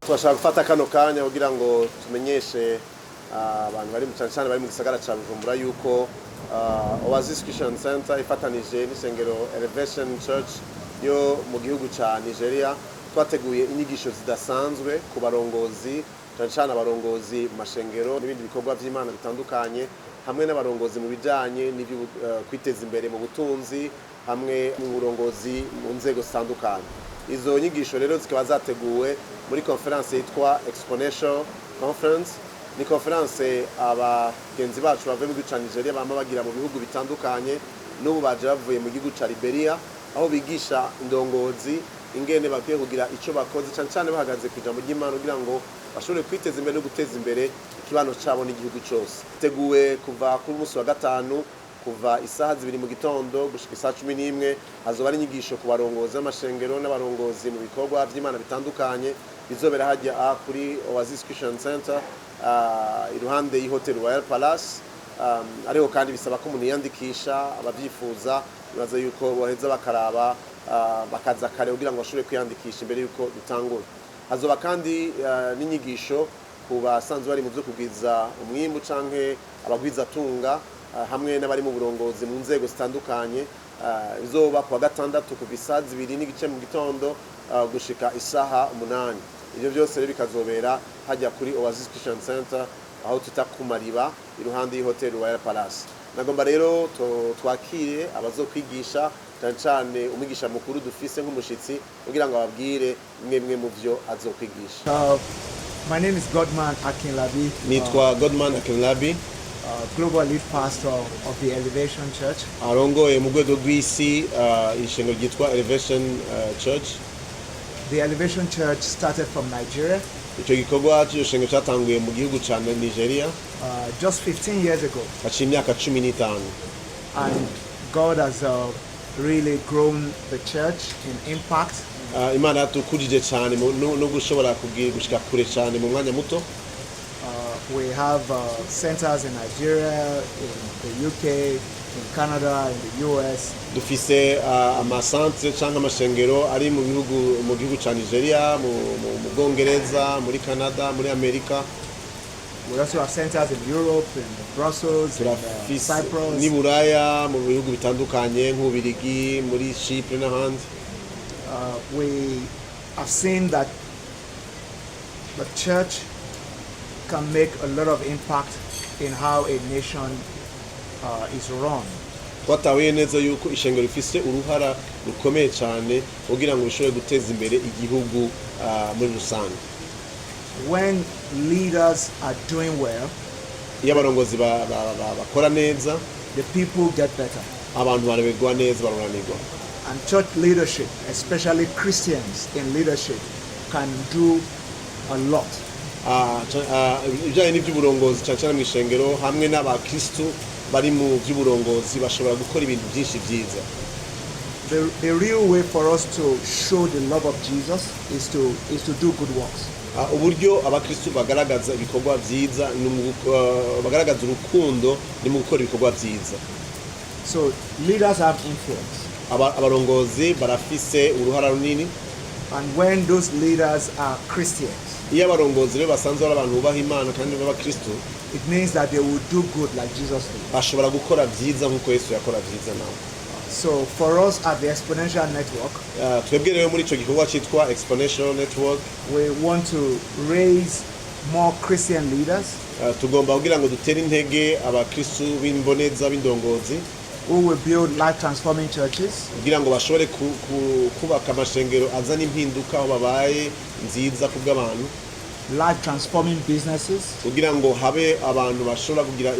Twashaka gufata kano kanya kugira ngo tumenyeshe abantu bari mu cyane bari mu gisagara ca Bujumbura yuko Oasis Christian Center ifatanije n'isengero Elevation Church yo mu gihugu ca Nigeliya twateguye inyigisho zidasanzwe ku barongozi cyane abarongozi mu mashengero n'ibindi bikorwa by'Imana bitandukanye hamwe n'abarongozi mu bijanye n'ibyo kwiteza imbere mu butunzi hamwe mu burongozi mu nzego zitandukanye. Izo nyigisho rero zikaba zateguwe muri conference yitwa Exponential Conference. Ni conference abagenzi bacu bavuye mu gihugu ca Nigeliya bama bagira mu bihugu bitandukanye n'ubu baje bavuye mu gihugu ca Liberia aho bigisha indongozi ingene bakwiye kugira ico bakoze cyane bahagaze ku ijambo ry'Imana kugira ngo bashobore kwiteza imbere no guteza imbere ikibano cabo n'igihugu cyose. Teguwe kuva kuri umunsi wa gatanu kuva isaha 2 mu gitondo gushika isaha 11 hazoba ari inyigisho ku barongozi b'amashengero n'abarongozi mu bikorwa by'Imana bitandukanye bizobera hajya kuri Oasis Christian Center iruhande y'Hotel Royal Palace. Ariho kandi bisaba ko umuntu yandikisha abavyifuza bibaza yuko boheza bakaraba bakaza kare kugira ngo bashobore kwiyandikisha imbere yuko bitangura. Hazoba kandi n'inyigisho ku basanzwe bari mu byo kugwiza umwimbu canke abagwiza tunga hamwe n'abari mu burongozi mu nzego zitandukanye. Bizoba ku wa gatandatu kuva isaha 2 n'igice mu gitondo gushika isaha 8. Ibyo byose rero bikazobera hajya kuri Oasis Christian Center aho tutakumariba iruhande y'Hotel Royal Palace. Nagomba rero twakire abazokwigisha cyane umwigisha mukuru dufise nk'umushitsi kugira ngo ababwire imwe mu byo azokwigisha. My name is Godman Akinlabi. Nitwa Godman Akinlabi, Global Lead Pastor of the Elevation Church. Arongoye mu rwego rw'isi ishengero ryitwa Elevation Church. The Elevation Church started from Nigeria. Icyo gikorwa cy'ishengero cyatanguye mu gihugu cya Nigeliya just 15 years ago. haciye imyaka 15. And God has really grown the church in impact. Imana yatukujije cyane no gushobora gushika kure cyane mu mwanya muto. We have centers in Nigeria, in the UK, in Canada, in the US. Dufise amasantre cyangwa amashengero ari mu gihugu cya Nigeliya, mu Bwongereza, muri Canada, muri Amerika. We also have centers in Europe, in Brussels, in Cyprus. Ni Buraya mu bihugu bitandukanye nk'Ubirigi, muri Chypre n'ahandi. We have seen that the church can make a lot of impact in how a nation is run. Twatahuye neza yuko ishengero rifise uruhara rukomeye cyane kugira ngo bishobore guteza imbere igihugu muri rusange. When leaders are doing well, iyo abarongozi bakora neza, the people get better. Abantu barabegwa neza, barananirwa. And church leadership, especially Christians in leadership, can do a lot. Ibijyanye n'iby'uburongozi cyane mu ishengero hamwe n'abakristo bari mu by'uburongozi bashobora gukora ibintu byinshi byiza. The real way for us to show the love of Jesus is to do good works. Uburyo abakristo bagaragaza ibikorwa byiza bagaragaza urukundo ni mu gukora ibikorwa byiza. So leaders have influence. Abarongozi barafise uruhara runini. And when those leaders are Christians, iyo abarongozi rero basanzwe ari abantu bubaha Imana kandi b'abakristo, it means that they will do good like Jesus did. Bashobora gukora byiza nk'uko Yesu yakora byiza nawe. So for us at the Exponential Network, twebwe rero muri ico gikorwa cyitwa Exponential Network, we want to raise more Christian leaders. Tugomba kugira ngo dutere intege abakristo b'imboneza b'indongozi who will build life transforming churches, kugira ngo bashobore kubaka amashengero azana impinduka aho babaye nziza ku bw'abantu, life transforming businesses, kugira ngo habe abantu bashobora kugira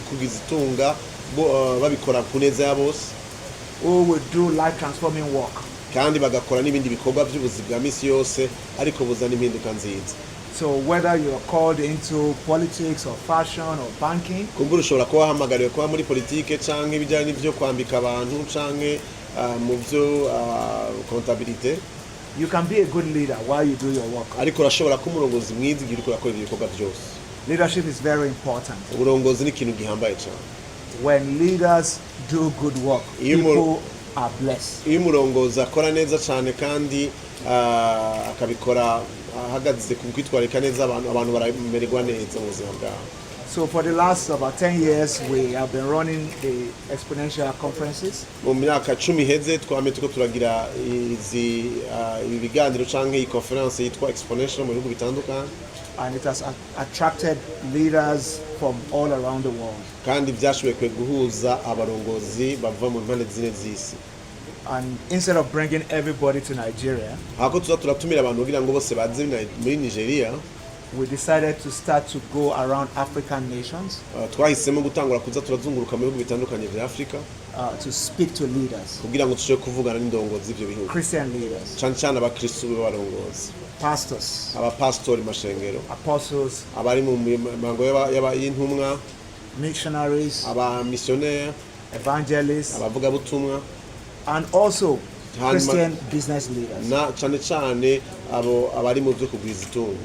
kugiza itunga babikora ku neza ya bose, who will do life transforming work, kandi bagakora n'ibindi bikorwa by'ubuzi bwa misi yose ariko buzana impinduka nziza. So whether you are called into politics or fashion or banking, kumbura ushobora kuba wahamagariwe kuba muri politike canke ibijyanye n'ibyo kwambika abantu canke mu byo comptabilité, you can be a good leader while you do your work. Ariko urashobora kuba umurongozi mwiza igihe uriko urakora ibikorwa byose. Leadership is very important. Uburongozi ni ikintu gihambaye cyane. When leaders do good work, people are blessed. Iyo umurongozi akora neza cyane kandi akabikora ahagaze ku kwitwarika neza abantu baramererwa neza mu buzima bwabo. So for the last about 10 years, we have been running the exponential conferences. Mu myaka 10 iheze twame tuko turagira izi ibiganiro canke iyi conference yitwa exponential mu bihugu bitandukanye. And it has attracted leaders from all around the world. Kandi byashoboye guhuza abarongozi bava mu mpande zine z'isi. And instead of bringing everybody to Nigeria, hako turatumira abantu kugira ngo bose baze muri Nigeliya, we decided to start to go around African nations. Twahisemo gutangura kuza turazunguruka mu bihugu bitandukanye bya Afrika. To speak to leaders. Kugira ngo tushobore kuvugana n'indongozi z'ibyo bihugu. Christian leaders. Cyane abakristo b'abarongozi. Pastors. Abapastori mashengero. Apostles. Abari mu mihango y'intumwa. Missionaries. Abamissionnaires. Evangelists. Abavuga butumwa. And also Christian business leaders. Na cyane abo abari mu byo kugwiza itungo.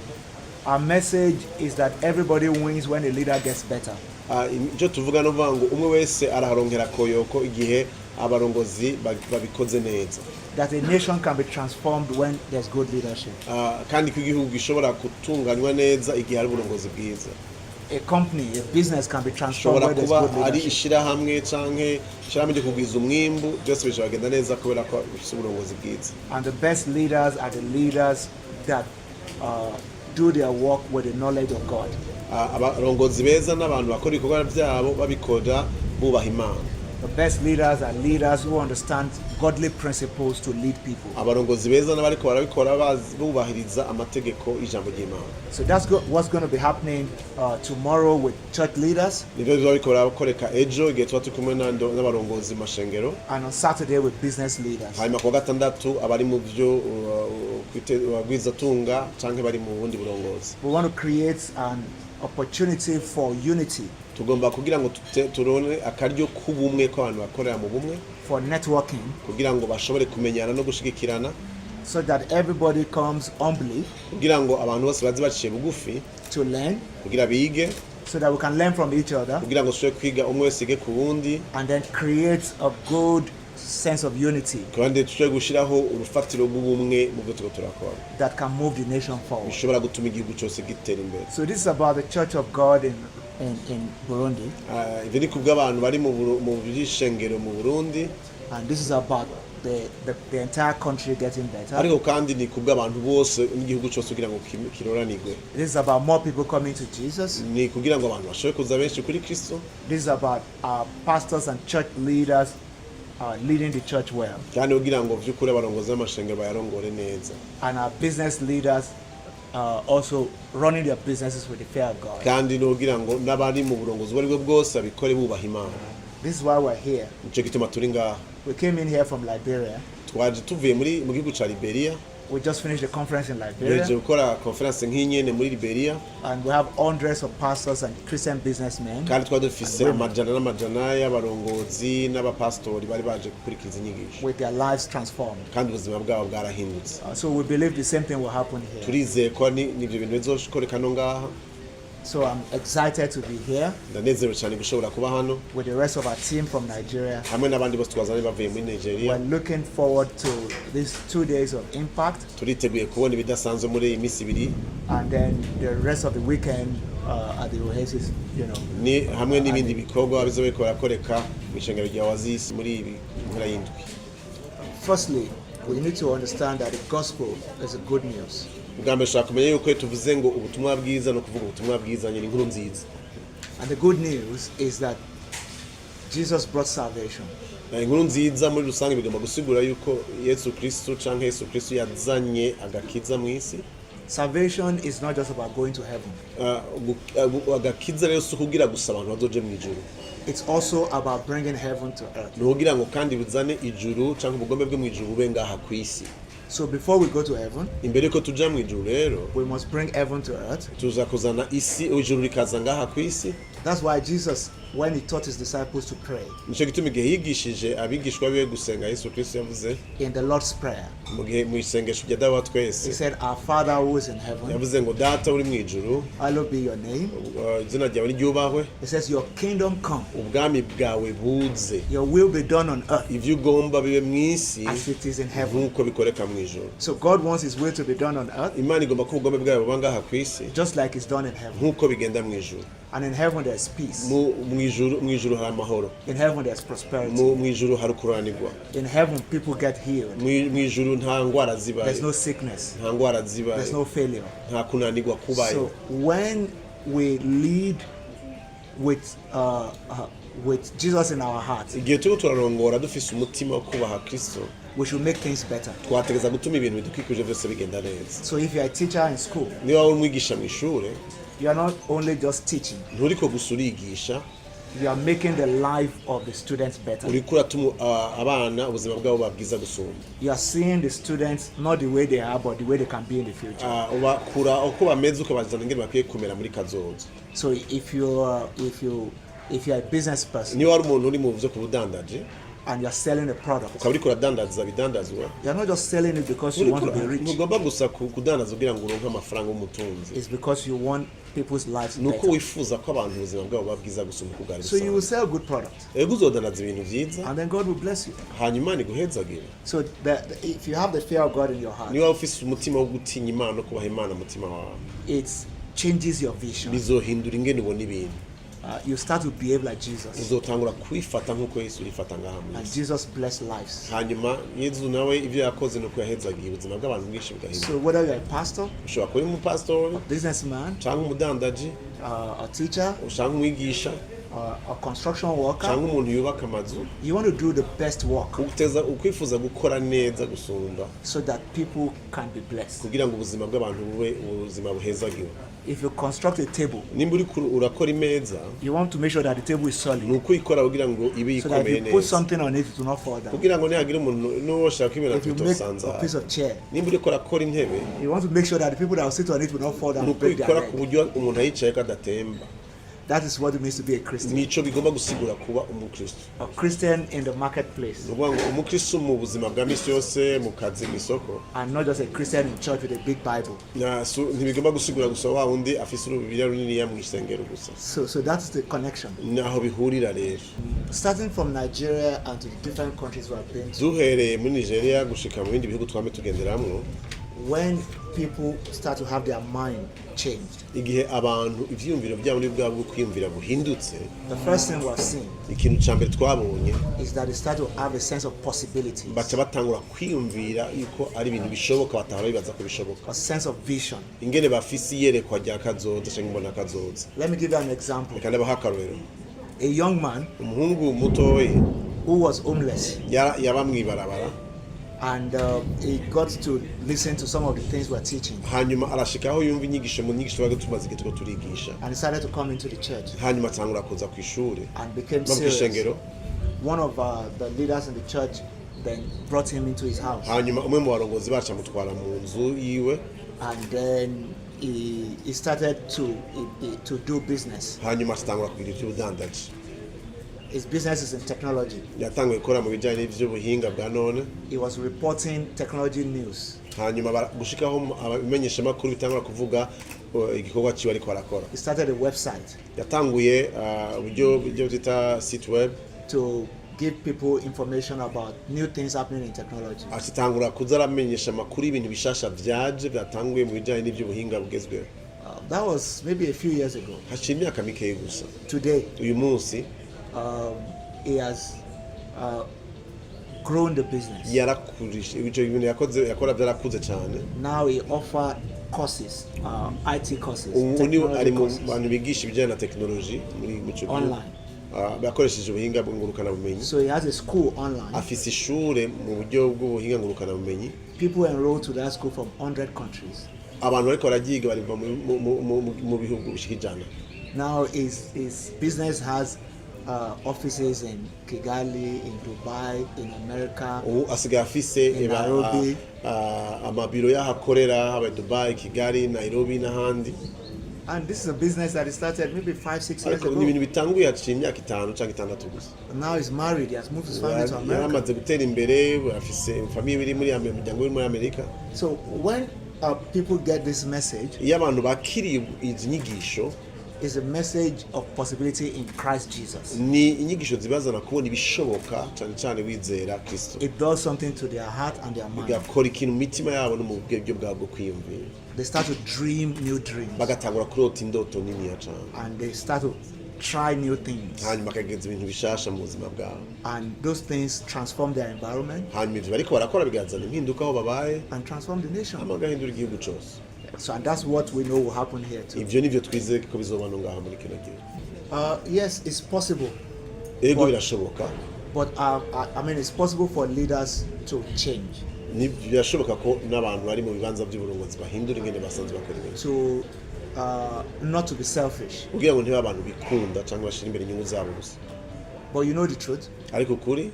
Our message is that everybody wins when a leader gets better. Icyo tuvuga no vango umwe wese araharongera koyoko igihe abarongozi babikoze neza. That a nation can be transformed when there's good leadership. Kandi ko igihugu gishobora gutunganywa neza igihe hari uburongozi bwiza. A company, a business can be transformed when there's good leadership. Ari ishirahamwe canke ishirahamwe ryo kugwiza umwimbu byose bishobora neza kubera ko bifite uburongozi bwiza. And the best leaders are the leaders that do their work with the knowledge of God. Abarongozi beza n'abantu bakora ibikorwa byabo babikora bubaha Imana. The best leaders are leaders who understand godly principles to lead people. Abarongozi beza n'abariko barabikora bubahiriza amategeko y'ijambo ry'Imana. So that's what's going to be happening tomorrow with church leaders. Nibyo bizabikora koreka ejo igihe tuba tukumwe n'abarongozi mashengero. And on Saturday with business leaders. Hanyuma ku gatandatu abari mu byo kwiteza tunga canke bari mu bundi burongozi. We want to create an opportunity for unity. Tugomba kugira ngo turone akaryo kubumwe ko abantu bakorera mu bumwe. For networking. Kugira ngo bashobore kumenyana no gushigikirana. So that everybody comes humbly. Kugira ngo abantu bose bazi baciye bugufi. To learn. Kugira bige. So that we can learn from each other. Kugira ngo tushobore kwiga umwe wese ige ku wundi. And then create a good sense of unity. Kandi tushobore gushiraho urufatiro rw'ubumwe mu byo turakora. That can move the nation forward. Bishobora gutuma igihugu cyose gitera imbere. So this is about the Church of God in Burundi. Ivyo ni kubw'abantu bari mu bishengero mu Burundi. And this is about the entire country getting better. Ariko kandi ni kubw'abantu bose n'igihugu cyose kugira ngo kiroranirwe. This is about more people coming to Jesus. Ni kugira ngo abantu bashobore kuza benshi kuri Kristo. This is about our pastors and church leaders leading the church well. Kandi kugira ngo vy'ukuri abarongozi b'amashengero bayarongore neza. And our business leaders also running their businesses with the fear of God. Kandi no kugira ngo n'abari mu burongozi bari bwose abikore bubaha Imana. This is why we're here. Nico gituma turi ngaha. We came in here from Liberia. Twaje tuvuye mu gihugu ca Liberia. We just finished a conference in Liberia. Twaje gukora conference nk'inyene muri Liberia. And we have hundreds of pastors and Christian businessmen. Kandi twadufise amajana y'abarongozi n'abapastori bari baje gukurikiza inyigisho. With their lives transformed. Kandi ubuzima bwabo bwarahindutse. So we believe the same thing will happen here. Turizeye ko n'ibyo bintu bizokoreka no ngaha. So I'm excited to be here. Ndanezerewe cyane gushobora kuba hano. With the rest of our team from Nigeria. Hamwe n'abandi bose twazanye bavuye muri Nigeria. We're looking forward to these 2 days of impact. Turiteguye kubona ibidasanzwe muri iyi minsi ibiri. And then the rest of the weekend at the Oasis, you know. Ni hamwe n'ibindi bikorwa bizobekora koreka mu ishengero rya Oasis muri ibi mpera y'indwi. Firstly, we need to understand that the gospel is a good news. Ubwambere shaka kumenya yuko tuvuze ngo ubutumwa bwiza no kuvuga ubutumwa bwiza ni inkuru nziza. And the good news is that Jesus brought salvation. Inkuru nziza muri rusange bigomba gusigura yuko Yesu Kristo canke Yesu Kristo yazanye agakiza mu isi. Salvation is not just about going to heaven. Agakiza rero si kugira gusa abantu bazoje mu ijuru. It's also about bringing heaven to earth. No kugira ngo kandi bizane ijuru canke ubugombe bwe mu ijuru bube ngaha ku isi. So before we go to heaven, imbere ko tuja mu ijuru rero, we must bring heaven to earth. Tuza kuzana isi ijuru rikaza ngaha ku isi. That's why Jesus when he taught his disciples to pray nicyo gituma igihe yigishije abigishwa biwe gusenga Yesu Kristo yavuze in the Lord's Prayer, mu isengesho rya Dawe wa he twese said, Our Father who is in heaven, yavuze ngo data uri mu ijuru hallowed be your name. izina ryawe niryubahwe He says, Your kingdom come, ubwami bwawe buze your will be done on earth ivyo ugomba bibe mu isi as it is in heaven. nk'uko bikoreka mu ijuru. So God wants his will to be done on earth Imana igomba ko ubugome bwawe buba ngaha ku isi just like it's done in heaven. nk'uko bigenda mu ijuru. And in heaven there's peace. mu ijuru hari amahoro, In heaven there's prosperity. mu ijuru hari kuranirwa, In heaven people get healed. mu ijuru nta ndwara zibaye, There's no sickness. nta ndwara zibaye, There's no failure. nta kunanirwa kubaye. So when we lead with Jesus in our hearts, igihe turiko turarongora dufise umutima wo kubaha Kristo we should make things better. twategeza gutuma ibintu bidukikuje byose bigenda neza. So if you're a teacher in school, niba uri umwigisha mu ishure you are not only just teaching, nturiko gusa urigisha, you are making the life of the students better. uriko uratuma abana ubuzima bwabo babwiza gusumba. You are seeing the students not the way they are, but the way they can be in the future. ubakura uko bameze ukabazana ingene bakwiye kumera muri kazoza. So if you are a business person niba ari umuntu uri mu byo kubudandaje and you are selling a product, ukaba uriko uradandaza bidandazwa, you are not just selling it because you want to be rich. ntugomba gusa kudandaza kugira ngo uronke amafaranga y'umutunzi. It's because you want people's lives nuko better. wifuza ko abantu ubuzima bwabo babwiza gusumba uko bwari So you will busanzwe. sell good products ego uzodandaza ibintu vyiza and then God will bless you. hanyuma iguhezagire. So if you have the fear of God in your heart, niba ufise umutima wo gutinya Imana no kubaha Imana umutima wawe, it changes your vision. bizohindura ingene ubona ibintu. You start to behave like Jesus, uzotangura kwifata nk'uko Yesu yifata ngaha mu and isi. Jesus blessed lives. hanyuma Yesu nawe ivyo yakoze nuko yahezagiye ubuzima bw'abantu bwinshi bugahinduka. So whether you're a pastor, ushobora kuba uri umupasitori businessman, cyangwa umudandaji a teacher, cyangwa umwigisha a construction worker, cyangwa umuntu yubaka amazu, you want to do the best work ukwifuza gukora neza gusumba so that people can be blessed. kugira ngo ubuzima bw'abantu bube ubuzima buhezagiwe. If you construct a table, nimba uri urakora imeza, you want to make sure that the table is ni solid, ukuyikora kugira ngo ibe so that ikomeye if you put neza, something on it, it will not fall down. kugira ngo nihagira umuntu n'uwoshaka ko ibintu If you make bitosanzara. a piece of chair, nimba uriko urakora intebe, you want to make sure that the people that will sit on it will not fall down ni and break their ukuyikora ku leg. buryo umuntu ayicayeko adatemba. That is what it means to be a Christian. nico bigomba gusigura kuba umukristo. A Christian in the marketplace, ni ukuvuga ngo umukristo mu buzima bwa misi yose, mu kazi, mu isoko, and not just a Christian in church with a big Bible. ntibigomba gusigura gusa wa wundi afise urubibiliya runiniya mu isengero gusa. So that's the connection. naho bihurira rero. Starting from Nigeria and to the different countries we have been to, duhereye muri Nigeliya gushika mu bindi bihugu twame tugenderamwo, when people start to have their mind changed, igihe abantu ivyiyumviro byabo muri bwabo bwo kwiyumvira buhindutse, the first thing we have seen ikintu ca mbere twabonye is that they start to have a sense of possibilities, baca batangura kwiyumvira yuko ari ibintu bishoboka batahora bibaza ko bishoboka, a sense of vision. ingene bafise iyerekwa rya kazoza canke imbona kazoza. Let me give you an example. reka ndabaha akarorero. A young man umuhungu mutoyi who was homeless, yaba mw'ibarabara, and he got to listen to some of the things we're teaching, hanyuma arashikaho yumva inyigisho mu nyigisho twari tumaze igihe turiko turigisha, and he started to come into the church hanyuma atangura kuza kw'ishure and became no serious. kw'ishengero. One of the leaders in the church then brought him into his house, hanyuma umwe mu barongozi bacu amutwara mu nzu yiwe, and then he started to do business. hanyuma atangura kugira ivy'ubudandaji. His business is in technology. yatanguye gukora mu bijanye n'ivy'ubuhinga bwa none, He was reporting technology news. hanyuma gushikaho ibimenyeshamakuru bitangura kuvuga igikorwa ciwe ariko arakora. He started a website yatanguye uburyo twita site web, to give people information about new things happening in technology. atangura kuza aramenyesha amakuru y'ibintu bishasha vyaje vyatanguye mu bijanye n'ivy'ubuhinga bugezweho. That was maybe a few years ago. haciye imyaka mikeyi gusa. Today, uyu munsi he has grown the business. yarakurije ibyo bintu yakora byarakuze cyane. Now he offer courses, IT courses, ubu ni ari mu courses, bantu bigisha ibijyanye na technology muri mico online. bakoresheje ubuhinga ngurukana bumenyi. So he has a school online. afise ishure mu buryo bw'ubuhinga ngurukana bumenyi. People enroll to that school from 100 countries. abantu bariko baragiga bari mu bihugu bishika ijana. Now his business has offices in Kigali, in Dubai, in America, ubu asigaye afise in Nairobi. amabiro y'ahakorera haba Dubai, Kigali, Nairobi n'ahandi. And this is a business that he started maybe 5-6 years ariko ago. ni ibintu bitanguye haciye imyaka 5 cyangwa 6 gusa. Now he's married. He has moved his family to America. Yaramaze gutera imbere, afise famille iri muri umuryango uri muri Amerika. So when people get this message, iyo abantu bakiriye izi nyigisho, is a message of possibility in Christ Jesus. ni inyigisho zibazana kubona ibishoboka cyane cyane wizera Kristo. It does something to their heart and their mind. Bigakora ikintu mu mitima yabo no mu bwenge bwabo bwo kwiyumvira. They start to dream new dreams. Bagatangura kurota indoto niniya cyane. And they start to try new things. Hanyuma bakagenza ibintu bishasha mu buzima bwabo. And those things transform their environment. Hanyuma ibyo bariko barakora bigazana impinduka aho babaye. And transform the nation. Amagahindura igihugu cyose. So and that's what we know will happen here too. Ivyo nivyo twizeye ko bizobana ngaha muri kino gihugu. Yes, it's possible. Ego birashoboka. But I mean, it's possible for leaders to change. Ni birashoboka ko n'abantu bari mu bibanza by'uburongozi bahindura ingene basanzwe bakora ibintu. To not to be selfish. Kugira ngo ntibe abantu bikunda cyangwa bashira imbere inyungu zabo gusa. But you know the truth. Ariko kuri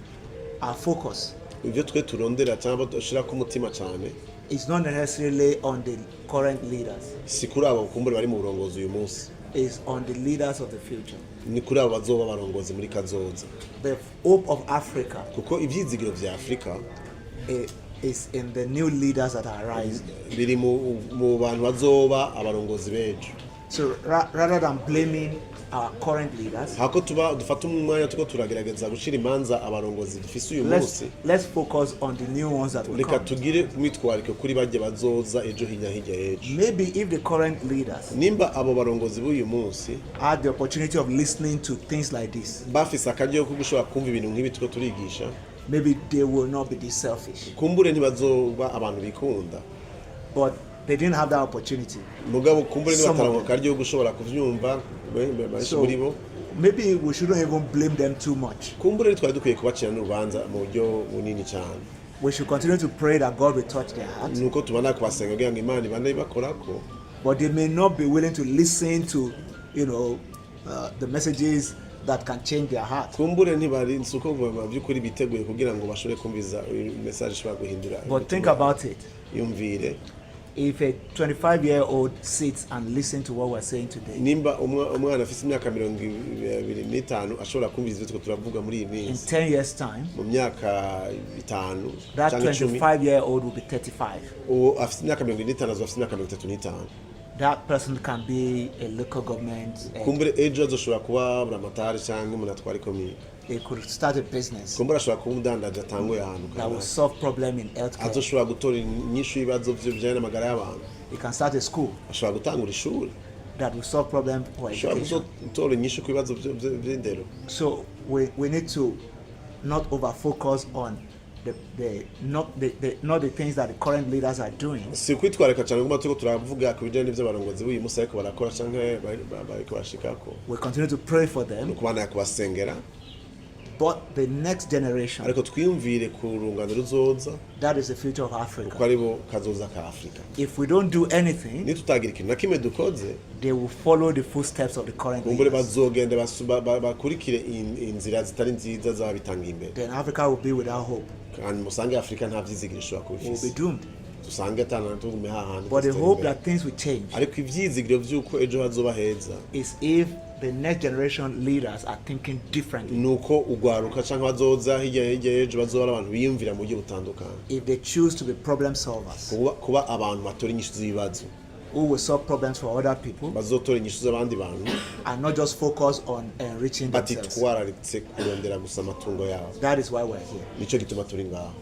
our focus ivyo twe turondera cyangwa dushira ku mutima cyane. It's not necessarily on the current leaders. Si kuri abo kumbure bari mu burongozi uyu munsi. Is on the leaders of the future. Ni kuri abo bazoba barongozi muri kazoza. The hope of Africa. Kuko ivyizigiro vya Afrika is in the new leaders that are rising. Biri mu bantu bazoba abarongozi bejo. So rather than blaming our current leaders, hako dufata umwanya tuko turagerageza gushira imanza abarongozi dufise uyu munsi. Let's focus on the new ones that will come. Reka tugire mwitwarike kuri bajye bazoza ejo hirya ejo. Maybe if the current leaders nimba abo barongozi b'uyu munsi had the opportunity of listening to things like this, bafise akaryo ko gushobora kumva ibintu nk'ibi tuko turigisha, maybe they will not be this selfish. Kumbure ntibazoba abantu bikunda. But they didn't have that opportunity. Mugabo kumbure nibataronka akaryo gushobora kuvyumva muri bo. Maybe we shouldn't even blame them too much. Kumbure twari dukwiye kubacira n'urubanza mu buryo bunini cyane. We should continue to pray that God will touch their hearts. Nuko tubana kubasenga kugira ngo Imana ibane ibakorako. But they may not be willing to listen to, the messages that can change their heart. Kumbure ntibari nsuko byukuri biteguye kugira ngo bashobore kumviza message ishobora guhindura. But think about it. Yumvire. If a 25-year-old sits and listens to what we're saying today, nimba umwana afite imyaka 25 ashobora kumviza ivyo turavuga muri iyi minsi, in 10 years time, mu myaka 5, that 25-year-old will be 35. O afite imyaka 25 afite imyaka 35. That person can be a local government. Kumbure ejo azoshobora kuba buramatari cyangwa umuntu atwara komine. They could start a business. Kumbura ashobora kuba umudandaza atanguye ahantu. That will solve problem in healthcare. Azoshobora gutora inyishu y'ibibazo by'ibijyanye n'amagara y'abantu. He can start a school. Ashobora gutangura ishuri. That will solve problem for education. Ashobora gutora inyishu ku bibazo by'indero. So we need to not over focus on not the things that the current leaders are doing. Si kwitwareka cyane ngo tuko turavuga ku bijyanye n'ibyo barongozi b'uyu munsi ariko barakora cyangwa bariko bashikako. We continue to pray for them. Kubana kubasengera. But the next generation, ariko twiyumvire ku rungano ruzoza, that is the future of Africa. Kuko aribo kazoza ka Afrika. If we don't do anything, nitutagira ikintu na kimwe dukoze, they will follow the footsteps of the current leaders. Bazogenda bakurikire inzira zitari nziza zabitanga imbere. Then Africa will be without hope. Kandi musange Afrika nta vyizigiro ishobora kubifisa. Will be doomed. Tusange atana tugume hahandi. But the hope that things will change. Ariko ivyizigiro vyuko ejo hazoba heza. Is if the next generation leaders are thinking differently. Nuko ugwaruka cyangwa bazoza hirya ejo bazoba abantu biyumvira mu buryo butandukanye. If they choose to be problem solvers. Kuba abantu batora inyishu z'ibibazo. Who will solve problems for other people. Bazotora inyishu z'abandi bantu. And not just focus on enriching themselves. Batitwararitse kurondera gusa amatungo yabo. That is why we're here. Nico gituma turi ngaho.